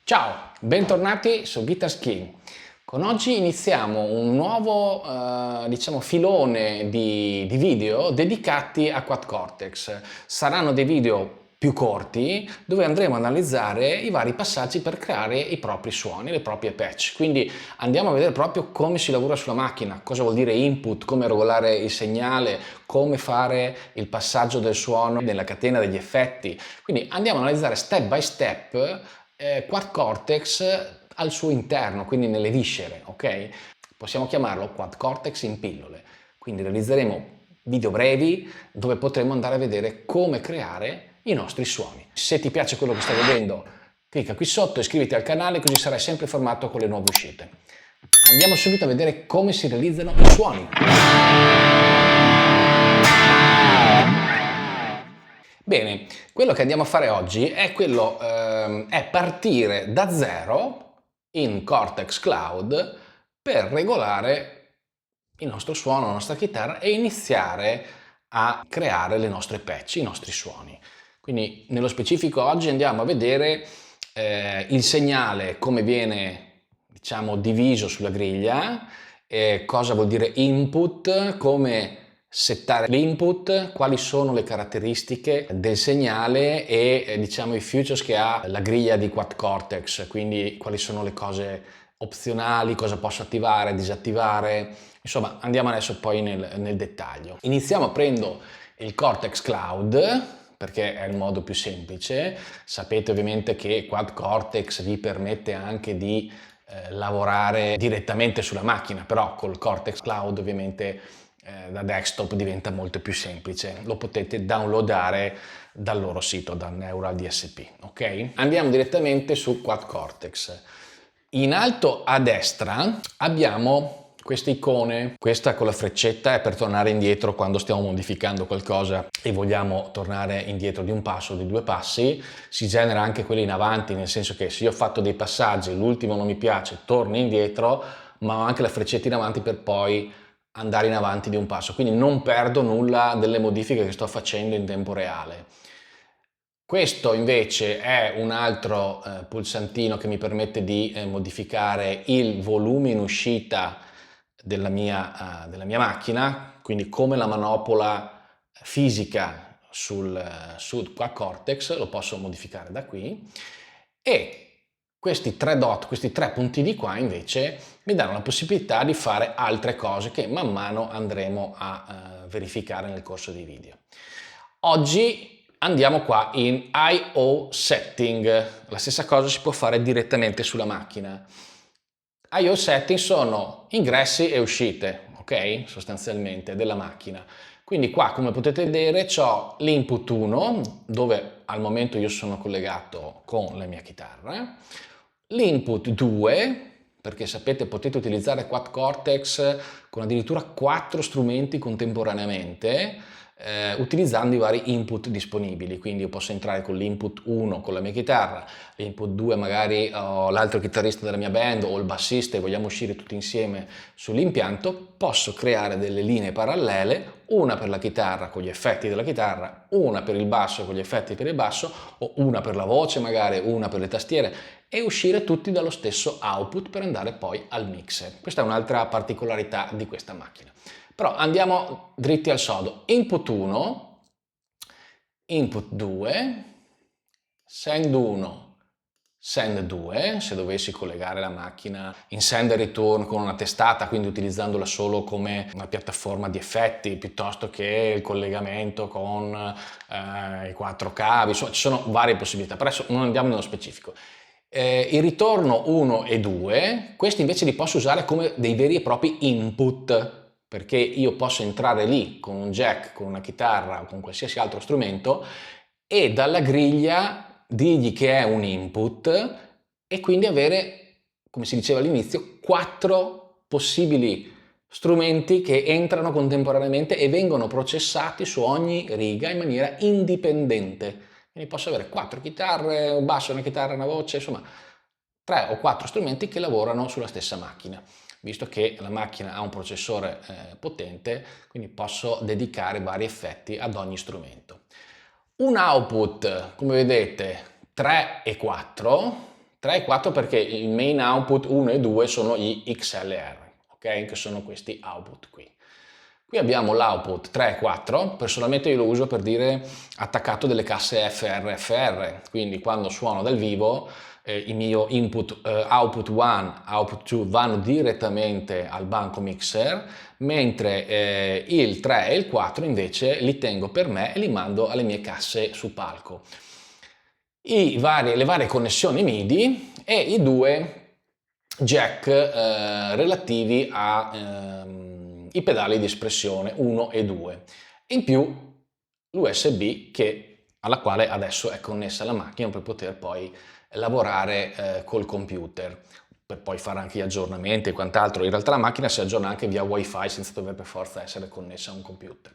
Ciao, bentornati su Guitar Skill. Con oggi iniziamo un nuovo filone di video dedicati a Quad Cortex. Saranno dei video più corti dove andremo a analizzare i vari passaggi per creare i propri suoni, le proprie patch. Quindi andiamo a vedere proprio come si lavora sulla macchina, cosa vuol dire input, come regolare il segnale, come fare il passaggio del suono nella catena degli effetti. Quindi andiamo a analizzare step by step Quad Cortex al suo interno, quindi nelle viscere, ok? Possiamo chiamarlo Quad Cortex in pillole. Quindi realizzeremo video brevi dove potremo andare a vedere come creare i nostri suoni. Se ti piace quello che stai vedendo, clicca qui sotto, iscriviti al canale così sarai sempre informato con le nuove uscite. Andiamo subito a vedere come si realizzano i suoni. Bene, quello che andiamo a fare oggi è partire da zero in Cortex Cloud per regolare il nostro suono, la nostra chitarra e iniziare a creare le nostre patch, i nostri suoni. Quindi nello specifico oggi andiamo a vedere il segnale, come viene diviso sulla griglia, cosa vuol dire input, come settare l'input, quali sono le caratteristiche del segnale e i features che ha la griglia di Quad Cortex, quindi quali sono le cose opzionali, cosa posso attivare, disattivare, insomma andiamo adesso poi nel dettaglio. Iniziamo aprendo il Cortex Cloud perché è il modo più semplice. Sapete ovviamente che Quad Cortex vi permette anche di lavorare direttamente sulla macchina, però col Cortex Cloud ovviamente da desktop diventa molto più semplice. Lo potete downloadare dal loro sito, da Neural DSP, ok? Andiamo direttamente su Quad Cortex. In alto a destra abbiamo queste icone, questa con la freccetta è per tornare indietro quando stiamo modificando qualcosa e vogliamo tornare indietro di un passo o di due passi. Si genera anche quella in avanti, nel senso che se io ho fatto dei passaggi, l'ultimo non mi piace, torno indietro, ma ho anche la freccetta in avanti per poi andare in avanti di un passo, quindi non perdo nulla delle modifiche che sto facendo in tempo reale. Questo invece è un altro pulsantino che mi permette di modificare il volume in uscita della mia macchina, quindi come la manopola fisica sul Quad Cortex, lo posso modificare da qui. E questi tre dot, questi tre puntini qua invece mi danno la possibilità di fare altre cose che man mano andremo a verificare nel corso dei video. Oggi andiamo qua in I/O Setting, la stessa cosa si può fare direttamente sulla macchina. I/O Setting sono ingressi e uscite, ok? Sostanzialmente della macchina. Quindi qua come potete vedere ho l'input 1 dove al momento io sono collegato con la mia chitarra, l'input 2 perché sapete potete utilizzare Quad Cortex con addirittura 4 strumenti contemporaneamente utilizzando i vari input disponibili, quindi io posso entrare con l'input 1 con la mia chitarra, l'input 2 magari ho l'altro chitarrista della mia band o il bassista e vogliamo uscire tutti insieme sull'impianto, posso creare delle linee parallele, una per la chitarra con gli effetti della chitarra, una per il basso con gli effetti per il basso o una per la voce magari, una per le tastiere e uscire tutti dallo stesso output per andare poi al mixer. Questa è un'altra particolarità di questa macchina. Però andiamo dritti al sodo. Input 1, input 2, send 1, send 2, se dovessi collegare la macchina in send e return con una testata, quindi utilizzandola solo come una piattaforma di effetti, piuttosto che il collegamento con i 4 cavi, insomma ci sono varie possibilità, però adesso non andiamo nello specifico. Il ritorno 1 e 2, questi invece li posso usare come dei veri e propri input, perché io posso entrare lì con un jack, con una chitarra o con qualsiasi altro strumento e dalla griglia dirgli che è un input e quindi avere, come si diceva all'inizio, 4 possibili strumenti che entrano contemporaneamente e vengono processati su ogni riga in maniera indipendente. Quindi posso avere 4 chitarre, un basso, una chitarra, una voce, insomma 3 o 4 strumenti che lavorano sulla stessa macchina, visto che la macchina ha un processore potente, quindi posso dedicare vari effetti ad ogni strumento. Un output, come vedete, 3 e 4 3 e 4 perché il main output 1 e 2 sono gli XLR, ok? Che sono questi output qui. Qui abbiamo l'output 3 e 4, personalmente io lo uso per dire attaccato delle casse FR-FR, quindi quando suono dal vivo il mio input output 1, output 2 vanno direttamente al banco mixer, mentre il 3 e il 4 invece li tengo per me e li mando alle mie casse su palco. Le varie connessioni MIDI e i due jack relativi ai pedali di espressione 1 e 2. In più l'USB alla quale adesso è connessa la macchina per poter poi lavorare col computer, per poi fare anche gli aggiornamenti e quant'altro. In realtà la macchina si aggiorna anche via wifi senza dover per forza essere connessa a un computer.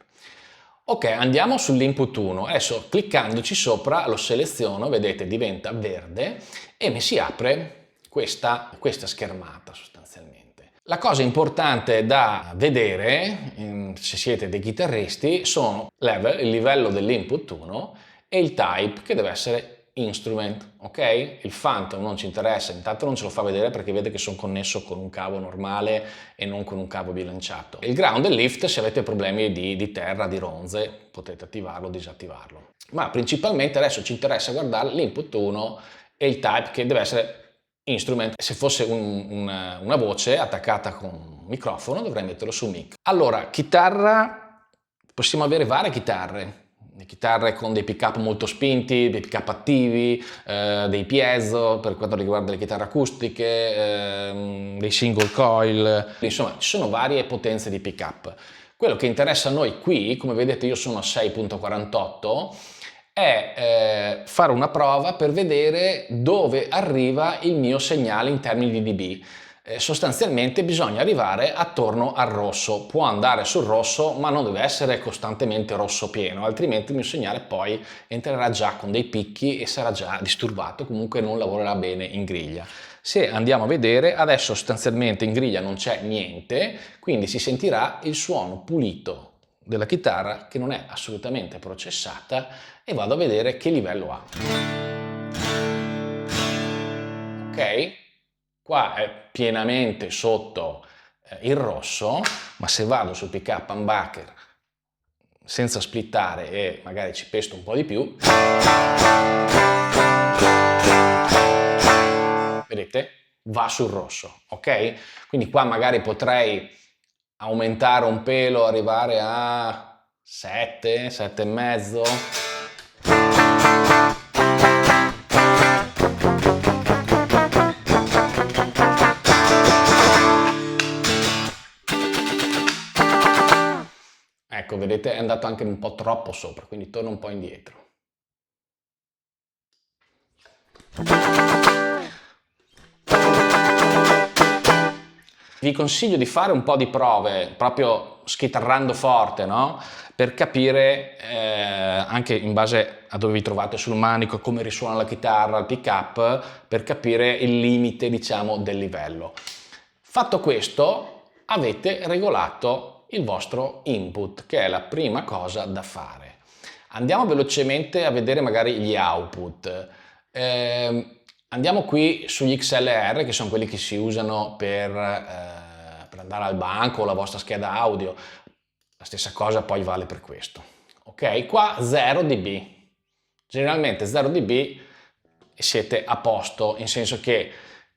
Ok, andiamo sull'input 1, adesso cliccandoci sopra lo seleziono, vedete diventa verde e mi si apre questa schermata sostanzialmente. La cosa importante da vedere, se siete dei chitarristi, sono il livello dell'input 1 e il type che deve essere instrument, ok? Il Phantom non ci interessa, intanto non ce lo fa vedere perché vede che sono connesso con un cavo normale e non con un cavo bilanciato. Il ground e lift, se avete problemi di terra, di ronze, potete attivarlo o disattivarlo. Ma principalmente adesso ci interessa guardare l'input 1 e il type che deve essere instrument. Se fosse una voce attaccata con un microfono dovrei metterlo su mic. Allora, chitarra, possiamo avere varie chitarre. Le chitarre con dei pick up molto spinti, dei pick up attivi, dei piezo per quanto riguarda le chitarre acustiche, dei single coil, insomma ci sono varie potenze di pick up. Quello che interessa a noi qui, come vedete io sono a 6.48, è fare una prova per vedere dove arriva il mio segnale in termini di dB. Sostanzialmente bisogna arrivare attorno al rosso, può andare sul rosso ma non deve essere costantemente rosso pieno, altrimenti il mio segnale poi entrerà già con dei picchi e sarà già disturbato, comunque non lavorerà bene in griglia. Se andiamo a vedere, adesso sostanzialmente in griglia non c'è niente, quindi si sentirà il suono pulito della chitarra che non è assolutamente processata e vado a vedere che livello ha. Ok? Qua è pienamente sotto il rosso, ma se vado sul pick up humbucker senza splittare e magari ci pesto un po' di più, vedete? Va sul rosso, ok? Quindi qua magari potrei aumentare un pelo, arrivare a 7, 7,5. Ecco, vedete, è andato anche un po' troppo sopra, quindi torno un po' indietro. Vi consiglio di fare un po' di prove, proprio schitarrando forte, no? Per capire, anche in base a dove vi trovate sul manico, come risuona la chitarra, il pick up, per capire il limite, diciamo, del livello. Fatto questo, avete regolato il vostro input, che è la prima cosa da fare. Andiamo velocemente a vedere magari gli output. Andiamo qui sugli XLR, che sono quelli che si usano per andare al banco o la vostra scheda audio. La stessa cosa poi vale per questo. Ok, qua 0 dB. Generalmente 0 dB e siete a posto, in senso che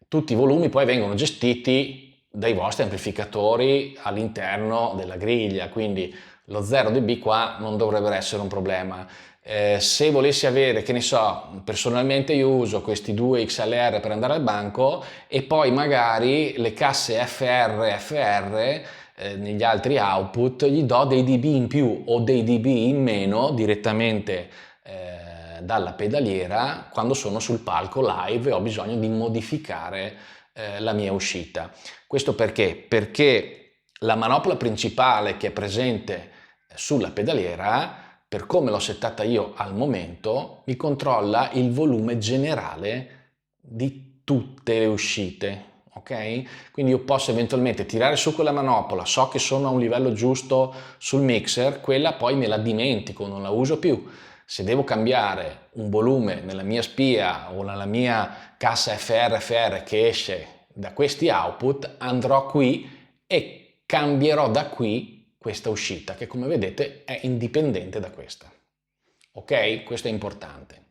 tutti i volumi poi vengono gestiti dai vostri amplificatori all'interno della griglia, quindi lo 0 dB qua non dovrebbe essere un problema. Se volessi avere, che ne so, personalmente io uso questi due XLR per andare al banco e poi magari le casse FR negli altri output gli do dei dB in più o dei dB in meno direttamente dalla pedaliera quando sono sul palco live e ho bisogno di modificare la mia uscita. Questo perché? Perché la manopola principale che è presente sulla pedaliera, per come l'ho settata io al momento, mi controlla il volume generale di tutte le uscite. Ok? Quindi io posso eventualmente tirare su quella manopola, so che sono a un livello giusto sul mixer, quella poi me la dimentico, non la uso più. Se devo cambiare un volume nella mia spia o nella mia cassa FR che esce da questi output, andrò qui e cambierò da qui questa uscita che, come vedete, è indipendente da questa. Ok? Questo è importante.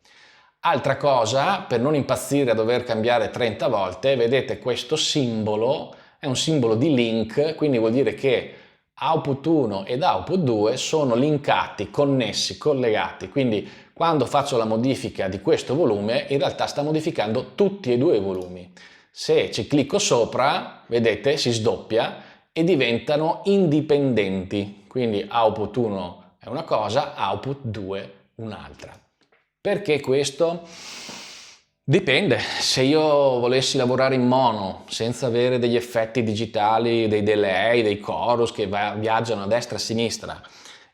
Altra cosa, per non impazzire a dover cambiare 30 volte, vedete questo simbolo è un simbolo di link, quindi vuol dire che output 1 ed output 2 sono linkati, connessi, collegati, quindi quando faccio la modifica di questo volume in realtà sta modificando tutti e due i volumi. Se ci clicco sopra, vedete, si sdoppia e diventano indipendenti, quindi output 1 è una cosa, output 2 un'altra. Perché questo? Dipende, se io volessi lavorare in mono senza avere degli effetti digitali, dei delay, dei chorus che viaggiano a destra e a sinistra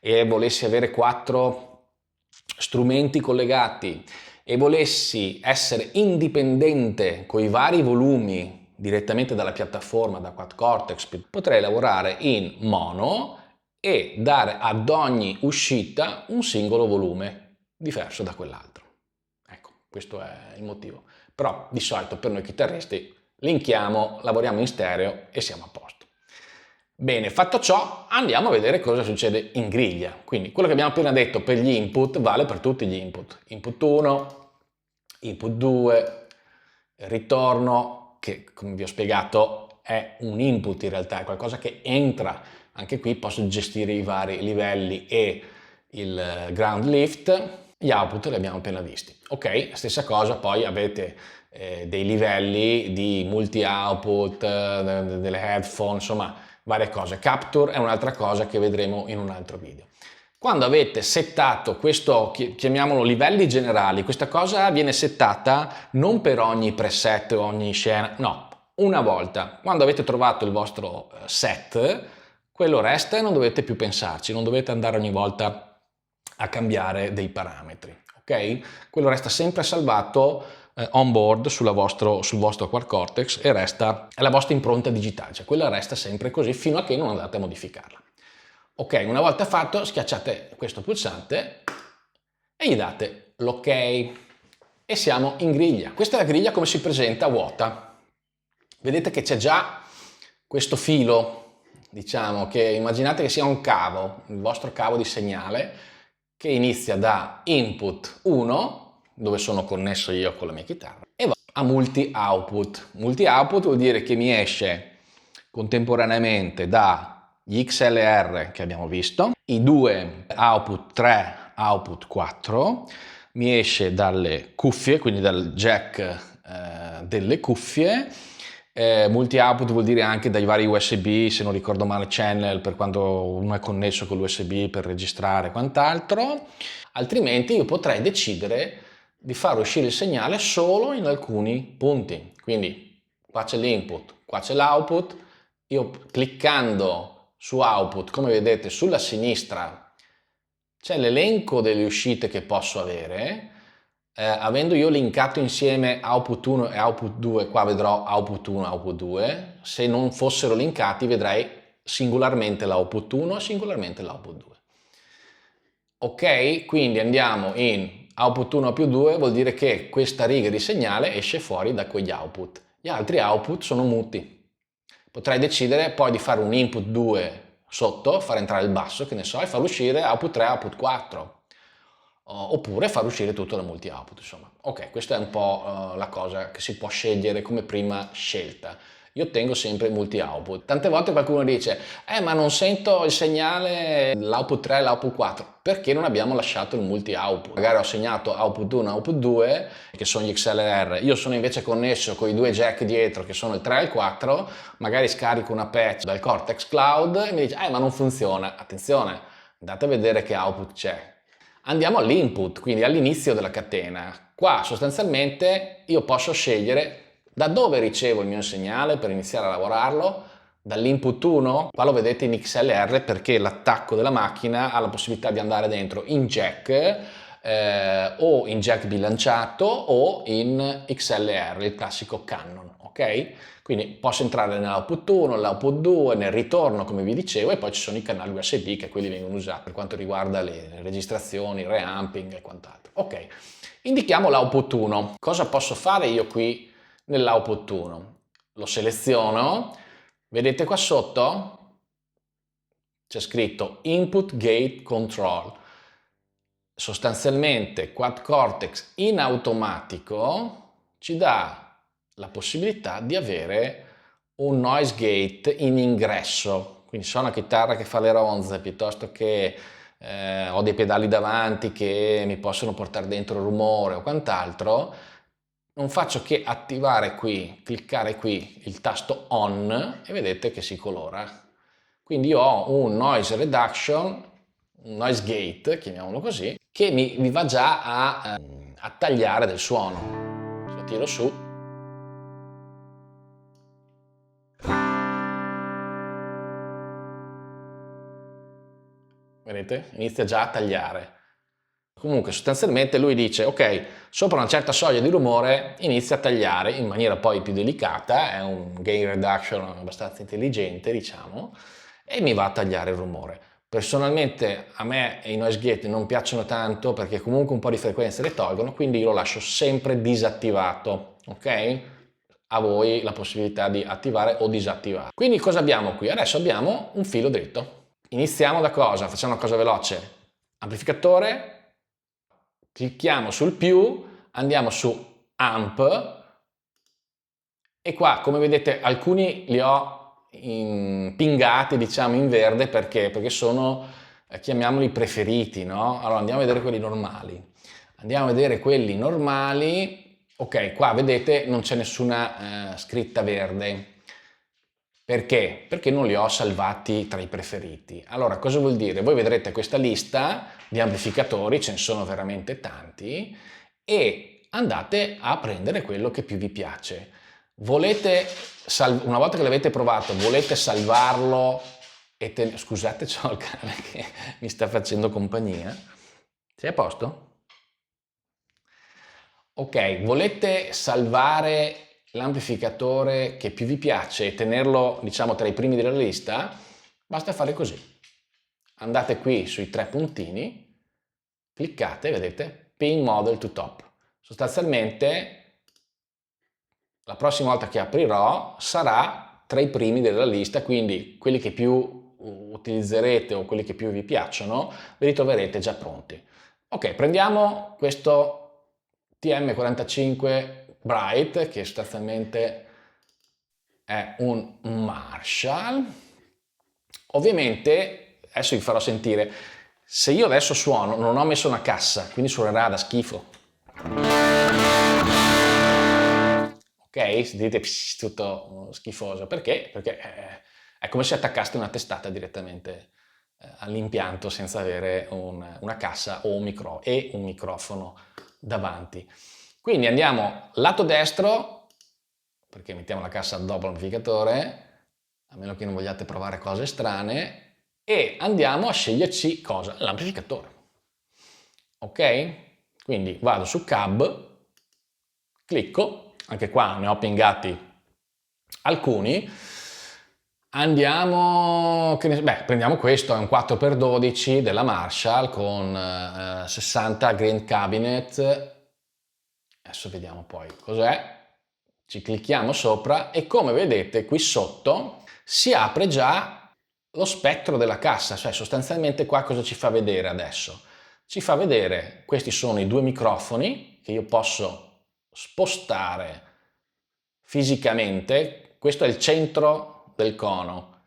e volessi avere 4 strumenti collegati e volessi essere indipendente con i vari volumi direttamente dalla piattaforma, da Quad Cortex, potrei lavorare in mono e dare ad ogni uscita un singolo volume diverso da quell'altro. Ecco, questo è il motivo. Però di solito per noi chitarristi linkiamo, lavoriamo in stereo e siamo a posto. Bene, fatto ciò, andiamo a vedere cosa succede in griglia. Quindi quello che abbiamo appena detto per gli input vale per tutti gli input. Input 1, input 2, ritorno, che come vi ho spiegato è un input in realtà, è qualcosa che entra. Anche qui posso gestire i vari livelli e il ground lift. Gli output li abbiamo appena visti. Ok, stessa cosa, poi avete dei livelli di multi-output, delle headphone, insomma, varie cose. Capture è un'altra cosa che vedremo in un altro video. Quando avete settato questo, chiamiamolo livelli generali, questa cosa viene settata non per ogni preset o ogni scena, no, una volta. Quando avete trovato il vostro set, quello resta e non dovete più pensarci, non dovete andare ogni volta a cambiare dei parametri, ok? Quello resta sempre salvato on board sul vostro Quad Cortex e resta, è la vostra impronta digitale, cioè quella resta sempre così fino a che non andate a modificarla. Ok, una volta fatto schiacciate questo pulsante e gli date l'ok e siamo in griglia. Questa è la griglia come si presenta vuota. Vedete che c'è già questo filo, diciamo, che immaginate che sia un cavo, il vostro cavo di segnale, che inizia da input 1, dove sono connesso io con la mia chitarra, e va a multi-output. Multi-output vuol dire che mi esce contemporaneamente dagli XLR che abbiamo visto, i due output 3, output 4, mi esce dalle cuffie, quindi dal jack delle cuffie. Multi-output vuol dire anche dai vari USB, se non ricordo male channel per quando uno è connesso con l'USB per registrare e quant'altro. Altrimenti io potrei decidere di far uscire il segnale solo in alcuni punti. Quindi qua c'è l'input, qua c'è l'output. Io cliccando su output, come vedete sulla sinistra c'è l'elenco delle uscite che posso avere. Avendo io linkato insieme output 1 e output 2, qua vedrò output 1 e output 2. Se non fossero linkati vedrei singolarmente l'output 1 e singolarmente l'output 2. Ok, quindi andiamo in output 1 più 2, vuol dire che questa riga di segnale esce fuori da quegli output. Gli altri output sono muti. Potrei decidere poi di fare un input 2 sotto, far entrare il basso, che ne so, e far uscire output 3, output 4. Oppure far uscire tutto da multi-output, insomma. Ok, questa è un po' la cosa che si può scegliere come prima scelta. Io tengo sempre multi-output. Tante volte qualcuno dice, ma non sento il segnale, l'output 3 e l'output 4, perché non abbiamo lasciato il multi-output? Magari ho segnato output 1 e output 2, che sono gli XLR, io sono invece connesso con i due jack dietro, che sono il 3 e il 4, magari scarico una patch dal Cortex Cloud e mi dice, ma non funziona. Attenzione, andate a vedere che output c'è. Andiamo all'input, quindi all'inizio della catena. Qua sostanzialmente io posso scegliere da dove ricevo il mio segnale per iniziare a lavorarlo, dall'input 1, qua lo vedete in XLR perché l'attacco della macchina ha la possibilità di andare dentro in jack o in jack bilanciato o in XLR, il classico Canon, ok? Quindi posso entrare nell'output 1, nell'output 2, nel ritorno come vi dicevo e poi ci sono i canali USB che quelli vengono usati per quanto riguarda le registrazioni, il reamping e quant'altro. Ok, Indichiamo l'output 1. Cosa posso fare io qui nell'output 1? Lo seleziono, vedete qua sotto c'è scritto Input Gate Control. Sostanzialmente Quad Cortex in automatico ci dà la possibilità di avere un noise gate in ingresso, quindi se ho una chitarra che fa le ronze piuttosto che ho dei pedali davanti che mi possono portare dentro rumore o quant'altro, non faccio che attivare qui, cliccare qui il tasto on e vedete che si colora. Quindi io ho un noise reduction, un noise gate, chiamiamolo così, che mi va già a tagliare del suono. Se lo tiro su, vedete? Inizia già a tagliare. Comunque sostanzialmente lui dice ok, sopra una certa soglia di rumore inizia a tagliare in maniera poi più delicata, è un gain reduction abbastanza intelligente diciamo, e mi va a tagliare il rumore. Personalmente a me i noise gate non piacciono tanto perché comunque un po' di frequenze le tolgono, quindi io lo lascio sempre disattivato, ok? A voi la possibilità di attivare o disattivare. Quindi cosa abbiamo qui? Adesso abbiamo un filo dritto. Iniziamo da cosa? Facciamo una cosa veloce. Amplificatore, clicchiamo sul più, andiamo su Amp e qua come vedete alcuni li ho pingati diciamo in verde perché sono chiamiamoli preferiti, no? Allora andiamo a vedere quelli normali. Andiamo a vedere quelli normali. Ok, qua vedete non c'è nessuna scritta verde. Perché? Perché non li ho salvati tra i preferiti. Allora, cosa vuol dire? Voi vedrete questa lista di amplificatori, ce ne sono veramente tanti, e andate a prendere quello che più vi piace. Una volta che l'avete provato, volete salvarlo e scusate, c'ho il cane che mi sta facendo compagnia. Sei a posto? Ok, volete salvare l'amplificatore che più vi piace e tenerlo, diciamo, tra i primi della lista? Basta fare così. Andate qui sui tre puntini, cliccate, vedete, Pin Model to Top. Sostanzialmente, la prossima volta che aprirò sarà tra i primi della lista, quindi quelli che più utilizzerete o quelli che più vi piacciono, ve li troverete già pronti. Ok, prendiamo questo TM45 Bright, che sostanzialmente è un Marshall. Ovviamente, adesso vi farò sentire, se io adesso suono, non ho messo una cassa, quindi suonerà da schifo. Ok? Sentite tutto schifoso. Perché? Perché è come se attaccaste una testata direttamente all'impianto senza avere una cassa o un microfono davanti. Quindi andiamo lato destro, perché mettiamo la cassa dopo l'amplificatore, a meno che non vogliate provare cose strane, e andiamo a sceglierci cosa? L'amplificatore. Ok? Quindi vado su Cab, clicco, anche qua ne ho pingati alcuni, andiamo, prendiamo questo, è un 4x12 della Marshall con 60 Grand Cabinet, adesso vediamo poi cos'è, ci clicchiamo sopra e come vedete qui sotto si apre già lo spettro della cassa, cioè sostanzialmente qua cosa ci fa vedere adesso? Ci fa vedere, questi sono i due microfoni che io posso spostare fisicamente, questo è il centro del cono,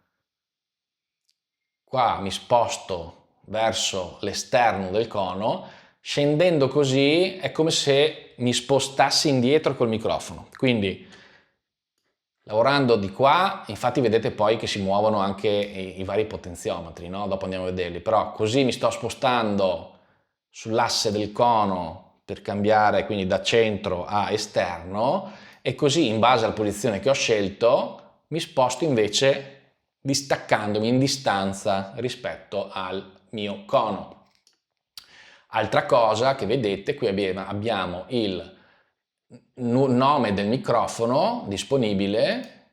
qua mi sposto verso l'esterno del cono, scendendo così è come se mi spostassi indietro col microfono, quindi lavorando di qua, infatti vedete poi che si muovono anche i vari potenziometri, no? Dopo andiamo a vederli, però così mi sto spostando sull'asse del cono per cambiare quindi da centro a esterno e così in base alla posizione che ho scelto mi sposto invece distaccandomi in distanza rispetto al mio cono. Altra cosa che vedete, qui abbiamo il nome del microfono disponibile,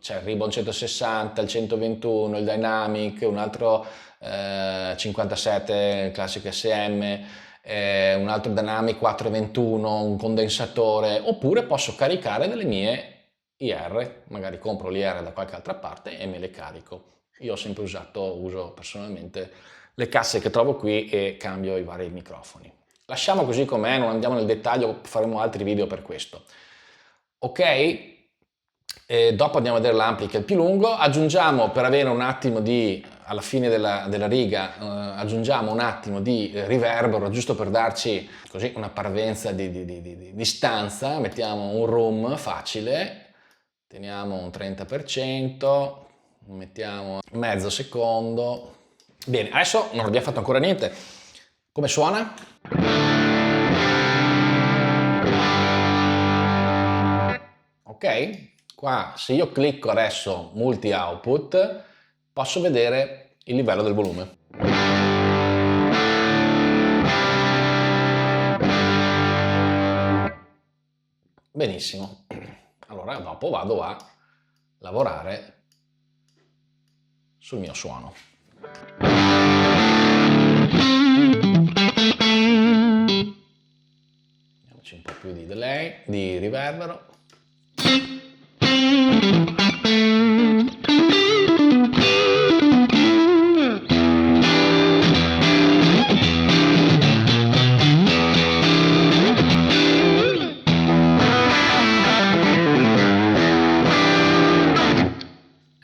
c'è il Ribbon 160, il 121, il Dynamic, un altro 57, il classico SM, un altro Dynamic 421, un condensatore, oppure posso caricare delle mie IR, magari compro l'IR da qualche altra parte e me le carico. Io ho sempre uso personalmente le casse che trovo qui e cambio i vari microfoni. Lasciamo così com'è, non andiamo nel dettaglio, faremo altri video per questo. Ok? E dopo andiamo a vedere l'ampli che è il più lungo, aggiungiamo per avere un attimo di, alla fine della riga, aggiungiamo un attimo di riverbero, giusto per darci così una parvenza di stanza, mettiamo un room facile, teniamo un 30%, mettiamo mezzo secondo. Bene, adesso non abbiamo fatto ancora niente. Come suona? Ok? Qua, se io clicco adesso multi output, posso vedere il livello del volume. Benissimo. Allora dopo vado a lavorare sul mio suono. Diamoci un po' più di delay, di riverbero.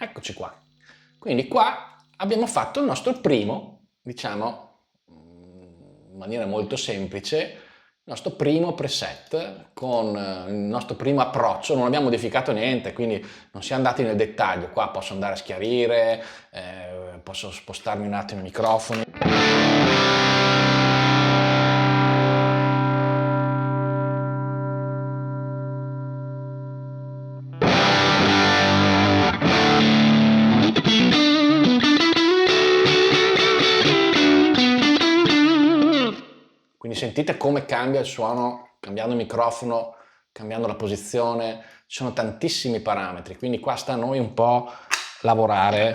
Eccoci qua. Quindi qua abbiamo fatto il nostro primo, diciamo, in maniera molto semplice, il nostro primo preset con il nostro primo approccio. Non abbiamo modificato niente, quindi non siamo andati nel dettaglio. Qua posso andare a schiarire, posso spostarmi un attimo i microfoni. Quindi sentite come cambia il suono cambiando il microfono, cambiando la posizione, ci sono tantissimi parametri, quindi qua sta a noi un po' lavorare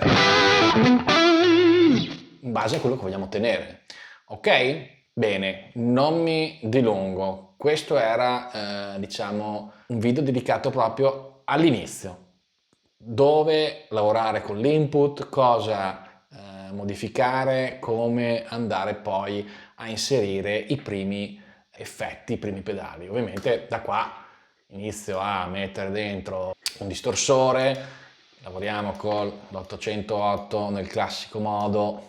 in base a quello che vogliamo ottenere. Ok? Bene, non mi dilungo, questo era diciamo un video dedicato proprio all'inizio, dove lavorare con l'input, cosa modificare, come andare poi a inserire i primi effetti, i primi pedali. Ovviamente da qua inizio a mettere dentro un distorsore, lavoriamo con l'808 nel classico modo,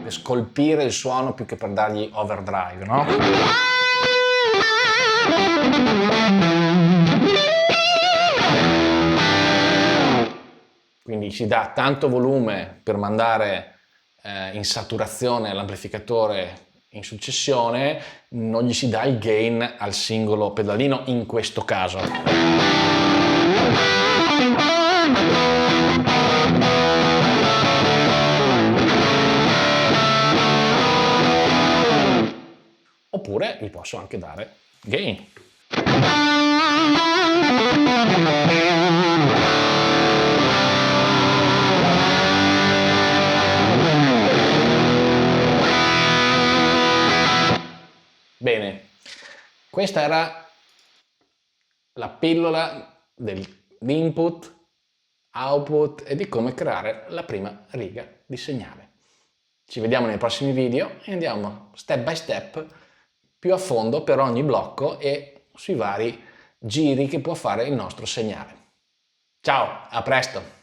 per scolpire il suono più che per dargli overdrive, no? Quindi si dà tanto volume per mandare in saturazione l'amplificatore in successione, non gli si dà il gain al singolo pedalino in questo caso. Oppure gli posso anche dare gain. Bene, questa era la pillola dell'input, output e di come creare la prima riga di segnale. Ci vediamo nei prossimi video e andiamo step by step più a fondo per ogni blocco e sui vari giri che può fare il nostro segnale. Ciao, a presto!